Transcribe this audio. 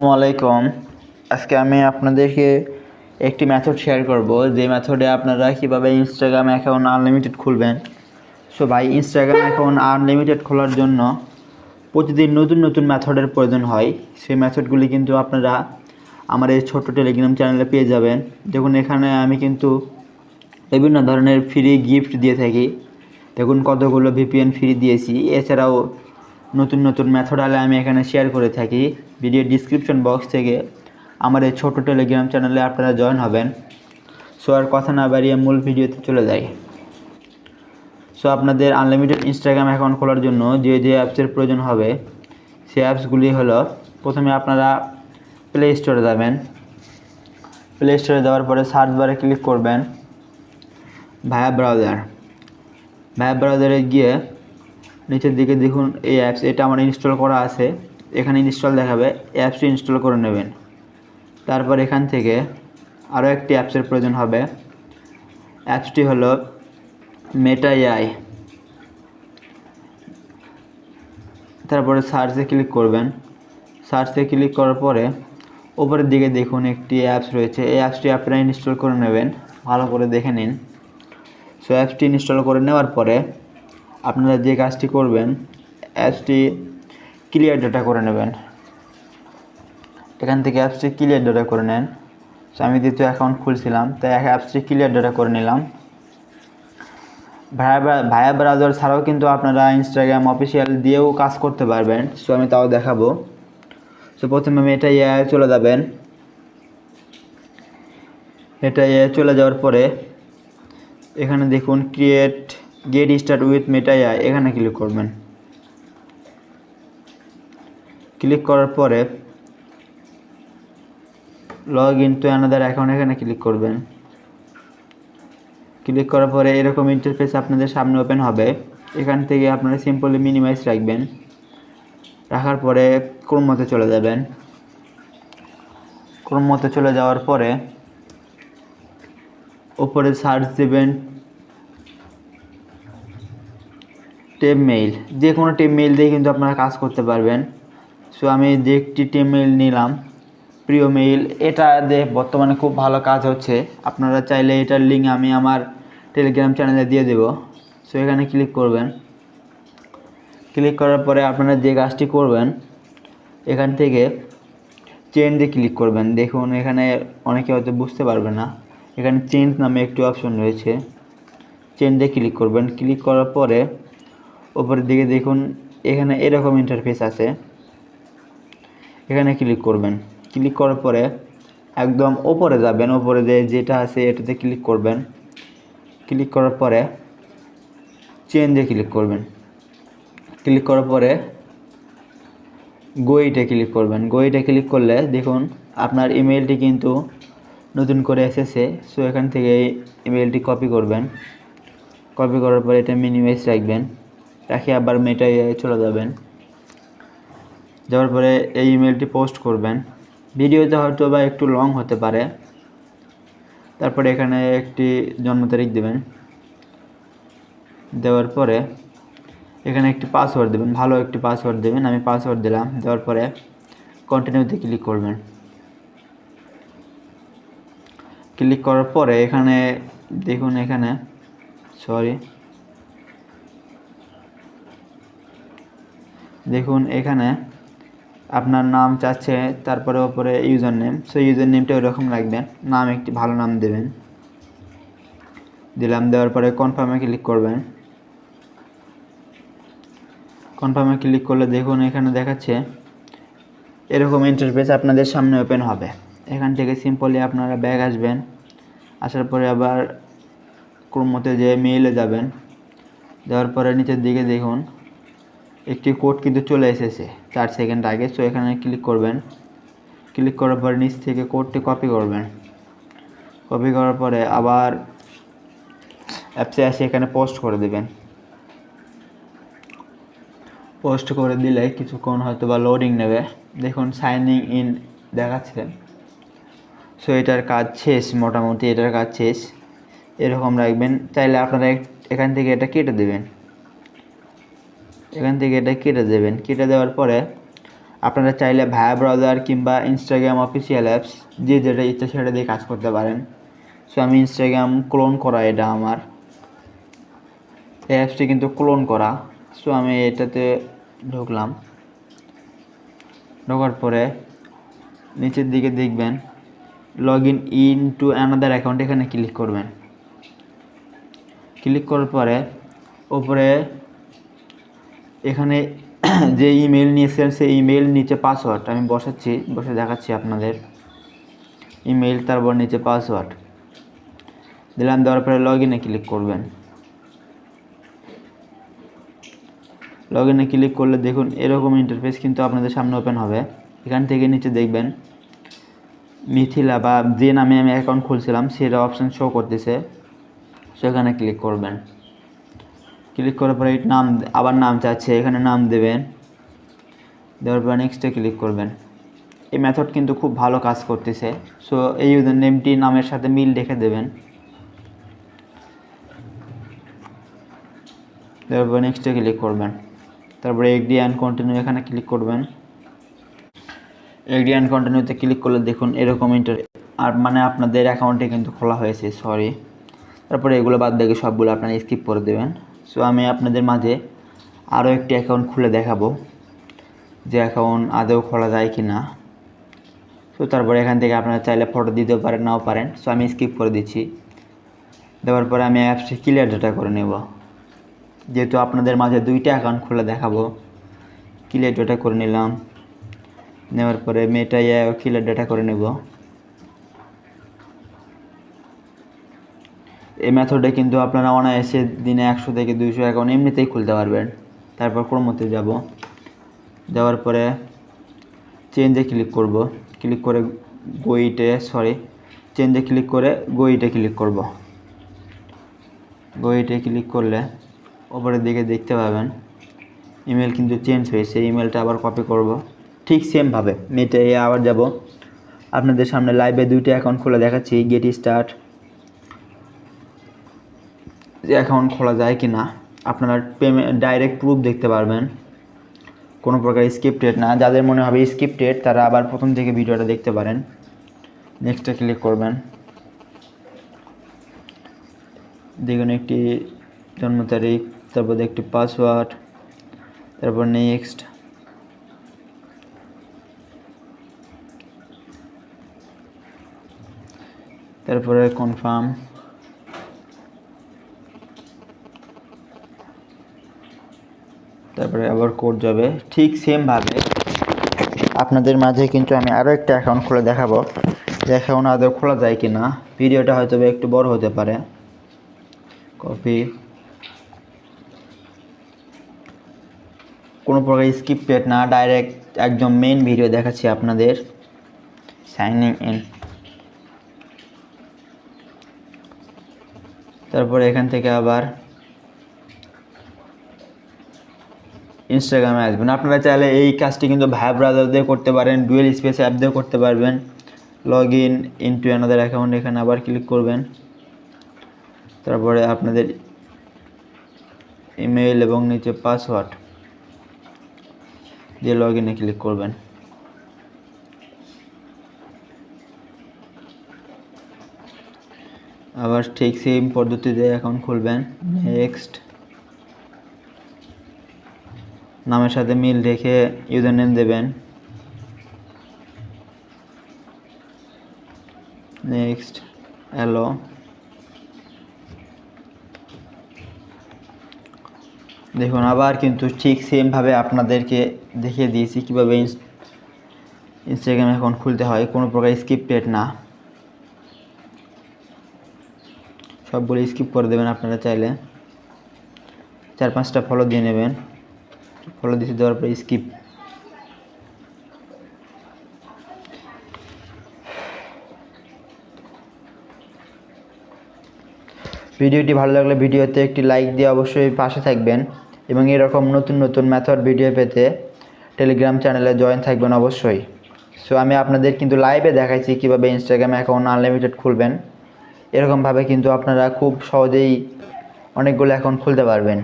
আসসালামাইকুম। আজকে আমি আপনাদেরকে একটি মেথড শেয়ার করব, যে মেথডে আপনারা কীভাবে ইনস্টাগ্রাম অ্যাকাউন্ট আনলিমিটেড খুলবেন। সো ভাই, ইনস্টাগ্রাম অ্যাকাউন্ট আনলিমিটেড খোলার জন্য প্রতিদিন নতুন নতুন মেথডের প্রয়োজন হয়। সেই মেথডগুলি কিন্তু আপনারা আমার এই ছোট্ট টেলিগ্রাম চ্যানেলে পেয়ে যাবেন। দেখুন, এখানে আমি কিন্তু বিভিন্ন ধরনের ফ্রি গিফট দিয়ে থাকি। দেখুন কতগুলো ভিপিএন ফ্রি দিয়েছি। এছাড়াও নতুন নতুন মেথড আমি এখানে শেয়ার করে থাকি। ভিডিও ডিসক্রিপশন বক্স থেকে আমার এই ছোটো টেলিগ্রাম চ্যানেলে আপনারা জয়েন হবেন। সো আর কথা না বাড়িয়ে মূল ভিডিওতে চলে যাই। সো আপনাদের আনলিমিটেড ইনস্টাগ্রাম অ্যাকাউন্ট খোলার জন্য যে যে অ্যাপসের প্রয়োজন হবে, সেই অ্যাপসগুলি হলো, প্রথমে আপনারা প্লে স্টোরে যাবেন। প্লে স্টোরে যাওয়ার পরে সার্চ বারে ক্লিক করবেন ভায়া ব্রাউজারে গিয়ে নিচের দিকে দেখুন এই অ্যাপস, এটা আমার ইনস্টল করা আছে। এখানে ইনস্টল দেখাবে, অ্যাপসটি ইনস্টল করে নেবেন। তারপর এখান থেকে আরও একটি অ্যাপসের প্রয়োজন হবে। অ্যাপসটি হলো মেটা এআই। তারপরে সার্চে ক্লিক করবেন। সার্চে ক্লিক করার পরে উপরের দিকে দেখুন একটি অ্যাপস রয়েছে। এই অ্যাপসটি আপনারা ইনস্টল করে নেবেন, ভালো করে দেখে নিন। সো অ্যাপসটি ইনস্টল করে নেওয়ার পরে আপনারা যে কাজটি করবেন, অ্যাপসটি ক্লিয়ার ডাটা করে নেবেন। এখান থেকে অ্যাপসটি ক্লিয়ার ডাটা করে নেন। সো আমি দ্বিতীয় অ্যাকাউন্ট খুলছিলাম, তাই অ্যাপসটি ক্লিয়ার ডাটা করে নিলাম। ভায়া ব্রাউজার ছাড়াও কিন্তু আপনারা ইনস্টাগ্রাম অফিসিয়াল দিয়েও কাজ করতে পারবেন। সো আমি তাও দেখাবো। সো প্রথমে আমি এটা চলে যাবেন। এটা চলে যাওয়ার পরে এখানে দেখুন get start with Meta AI, এখানে ক্লিক করবেন। ক্লিক করার পরে log in to another account, এখানে ক্লিক করবেন। ক্লিক করার পরে এরকম ইন্টারফেস আপনাদের সামনে ওপেন হবে। এখান থেকে আপনারা সিম্পলি মিনিমাইজ রাখবেন। রাখার পরে ক্রোমতে চলে যাবেন। ক্রোমতে চলে যাওয়ার পরে উপরে সার্চ দেবেন টেপ মেইল। যে কোনো টেপ মেইল দিয়ে কিন্তু আপনারা কাজ করতে পারবেন। সো আমি যে একটি টেপ মেইল নিলাম, প্রিয় মেইল, এটা দিয়ে বর্তমানে খুব ভালো কাজ হচ্ছে। আপনারা চাইলে এটার লিঙ্ক আমি আমার টেলিগ্রাম চ্যানেলে দিয়ে দেব। সো এখানে ক্লিক করবেন। ক্লিক করার পরে আপনারা যে কাজটি করবেন, এখান থেকে চেঞ্জে ক্লিক করবেন। দেখুন এখানে অনেকে হয়তো বুঝতে পারবে না, এখানে চেঞ্জ নামে একটি অপশন রয়েছে। চেঞ্জে ক্লিক করবেন। ক্লিক করার পরে উপরের দিকে দেখুন এখানে এরকম ইন্টারফেস আছে, এখানে ক্লিক করবেন। ক্লিক করার পরে একদম ওপরে যাবেন, ওপরে যেটা আছে এটাতে ক্লিক করবেন। ক্লিক করার পরে চেঞ্জে ক্লিক করবেন। ক্লিক করার পরে গোইটে ক্লিক করবেন। গোইটে ক্লিক করলে দেখুন আপনার ইমেলটি কিন্তু নতুন করে এসেছে। সো এখান থেকে ইমেলটি কপি করবেন। কপি করার পরে এটা মিনিমাইজ রাখবেন। রাখে আবার মেটা এআই চলে যাবেন। যাওয়ার পরে এই ইমেলটি পোস্ট করবেন। ভিডিওতে হয়তো বা একটু লং হতে পারে। তারপরে এখানে একটি জন্ম তারিখ দেবেন। দেওয়ার পরে এখানে একটি পাসওয়ার্ড দেবেন, ভালো একটি পাসওয়ার্ড দেবেন। আমি পাসওয়ার্ড দিলাম। দেওয়ার পরে কন্টিনিউতে ক্লিক করবেন। ক্লিক করার পরে এখানে দেখুন, দেখুন এখানে আপনার নাম চাচ্ছে, তারপরে ওপরে ইউজার নেম। সো ইউজার নেমটা ওইরকম রাখবেন, নাম একটি ভালো নাম দেবেন। দিলাম। দেওয়ার পরে কনফার্মে ক্লিক করবেন। কনফার্মে ক্লিক করলে দেখুন এখানে দেখাচ্ছে এরকম ইন্টারফেস আপনাদের সামনে ওপেন হবে। এখান থেকে সিম্পলি আপনারা ব্যাক আসবেন। আসার পরে আবার ক্রোমতে যে মেইলে যাবেন। দেওয়ার পরে নিচের দিকে দেখুন একটি কোড কিন্তু চলে এসেছে 4 সেকেন্ড আগে। সো এখানে ক্লিক করবেন। ক্লিক করার পরে নিচ থেকে কোডটি কপি করবেন। কপি করার পরে আবার অ্যাপসে এসে এখানে পোস্ট করে দেবেন। পোস্ট করে দিলে কিছুক্ষণ হয়তো বা লোডিং নেবে। দেখুন সাইনিং ইন দেখাচ্ছে। সো এটার কাজ শেষ, মোটামুটি এটার কাজ শেষ। এরকম রাখবেন। চাইলে আপনারা এখান থেকে এটা কেটে দেবেন। কেটে দেওয়ার পরে আপনারা চাইলে ভায়া ব্রাউজার কিংবা ইনস্টাগ্রাম অফিসিয়াল অ্যাপস যে যেটা ইচ্ছা সেটা দিয়ে কাজ করতে পারেন। সো আমি ইনস্টাগ্রাম ক্লোন করা, এটা আমার এই অ্যাপসটি কিন্তু ক্লোন করা। সো আমি এটাতে ঢুকলাম, ঢোকার পরে নিচের দিকে দেখবেন log in to another account, এখানে ক্লিক করবেন। ক্লিক করার পরে ওপরে এখানে যে ইমেল নিয়েছেন সেই ইমেল, নিচে পাসওয়ার্ড আমি বসে দেখাচ্ছি আপনাদের। ইমেল, তারপর নিচে পাসওয়ার্ড দিলাম, দেওয়ার পরে লগ ইনে ক্লিক করবেন। লগ ইনে ক্লিক করলে দেখুন এরকম ইন্টারফেস কিন্তু আপনাদের সামনে ওপেন হবে। এখান থেকে নিচে দেখবেন মিথিলা বা যে নামে আমি অ্যাকাউন্ট খুলছিলাম সেটা অপশান শো করতেছে, সেখানে ক্লিক করবেন। ক্লিক করার পরে নাম, আবার নাম চাচ্ছে, এখানে নাম দেবেন, দেওয়ার পরে নেক্সটে ক্লিক করবেন। এই মেথড কিন্তু খুব ভালো কাজ করতেছে। সো এই ইউজার নেমটি নামের সাথে মিল রেখে দেবেন, দেওয়ার পরে নেক্সটে ক্লিক করবেন। তারপরে এগ্রি অ্যান্ড কন্টিনিউ, এখানে ক্লিক করবেন। এগ্রি অ্যান্ড কন্টিনিউতে ক্লিক করলে দেখুন এরকম আর মানে আপনাদের অ্যাকাউন্টে কিন্তু খোলা হয়েছে, সরি। তারপরে এগুলো বাদ বাকি সবগুলো আপনারা স্কিপ করে দেবেন। সো আমি আপনাদের মাঝে আরও একটি অ্যাকাউন্ট খুলে দেখাবো যে অ্যাকাউন্ট আদৌ খোলা যায় কি না। সো তারপরে এখান থেকে আপনারা চাইলে ফটো দিতেও পারেন, নাও পারেন। সো আমি স্কিপ করে দিচ্ছি। দেওয়ার পরে আমি অ্যাপসটি ক্লিয়ার ডাটা করে নেব, যেহেতু আপনাদের মাঝে দুইটা অ্যাকাউন্ট খুলে দেখাবো। ক্লিয়ার ডাটা করে নিলাম, নেওয়ার পরে মেটা ক্লিয়ার ডাটা করে নেব। এই মেথডে কিন্তু আপনারা অনায়াসে দিনে 100 থেকে 200 অ্যাকাউন্ট এমনিতেই খুলতে পারবেন। তারপর ক্রোমোতে যাব, যাওয়ার পরে চেঞ্জে ক্লিক করব, ক্লিক করে চেঞ্জে ক্লিক করে গোইটে ক্লিক করব। গোইটে ক্লিক করলে ওপরের দিকে দেখতে পাবেন ইমেল কিন্তু চেঞ্জ হয়েছে। ইমেলটা আবার কপি করব, ঠিক সেমভাবে মেটে আবার যাব। আপনাদের সামনে লাইভে দুইটা অ্যাকাউন্ট খুলে দেখাচ্ছি। গেট স্টার্ট, যে অ্যাকাউন্ট খোলা যায় কি না আপনারা পেমেন্ট ডাইরেক্ট প্রুফ দেখতে পারবেন, কোনো প্রকার স্ক্রিপ্টেড না। যাদের মনে হবে স্ক্রিপ্টেড তারা আবার প্রথম থেকে ভিডিওটা দেখতে পারেন। নেক্সটে ক্লিক করবেন, দেখুন একটি জন্ম তারিখ, তারপর একটি পাসওয়ার্ড, তারপর নেক্সট, তারপরে কনফার্ম, তারপরে আবার কোড যাবে। ঠিক সেমভাবে আপনাদের মাঝে কিন্তু আমি আরও একটা অ্যাকাউন্ট খুলে দেখাবো যে অ্যাকাউন্ট আদৌ খোলা যায় কি না। ভিডিওটা হয়তো একটু বড় হতে পারে। কপি, কোনো প্রকার স্ক্রিপ্টেড না, ডাইরেক্ট একদম মেইন ভিডিও দেখাচ্ছি আপনাদের। সাইনিং ইন, তারপরে এখান থেকে আবার ইনস্টাগ্রামে আসবেন। আপনারা চাইলে এই কাজটি কিন্তু ভায়া ব্রাউজার দিয়ে করতে পারেন, ডুয়েল স্পেস অ্যাপ দিয়ে করতে পারবেন। Log in to another account, এখানে আবার ক্লিক করবেন। তারপরে আপনাদের ইমেল এবং নিচে পাসওয়ার্ড দিয়ে লগ ইনে ক্লিক করবেন। আবার ঠিক সেম পদ্ধতিতে অ্যাকাউন্ট খুলবেন। নেক্সট, নামের সাথে মিল রেখে ইউজার নেম দেবেন। নেক্সট, হ্যালো, দেখুন আবার কিন্তু ঠিক সেমভাবে আপনাদেরকে দেখিয়ে দিয়েছি কীভাবে ইনস্টাগ্রাম অ্যাকাউন্ট খুলতে হয়, কোনো প্রকার স্ক্রিপ্টেড না। সবগুলো স্কিপ করে দেবেন। আপনারা চাইলে 4-5টা ফলো দিয়ে নেবেন। ফলো দিয়ে দেওয়ার পরে স্কিপ। ভিডিওটি ভালো লাগলে ভিডিওতে একটি লাইক দিয়ে অবশ্যই পাশে থাকবেন এবং এরকম নতুন নতুন মেথড ভিডিও পেতে টেলিগ্রাম চ্যানেলে জয়েন থাকবেন অবশ্যই। সো আমি আপনাদের কিন্তু লাইভে দেখাইছি কীভাবে ইনস্টাগ্রাম অ্যাকাউন্ট আনলিমিটেড খুলবেন। এরকমভাবে কিন্তু আপনারা খুব সহজেই অনেকগুলো অ্যাকাউন্ট খুলতে পারবেন।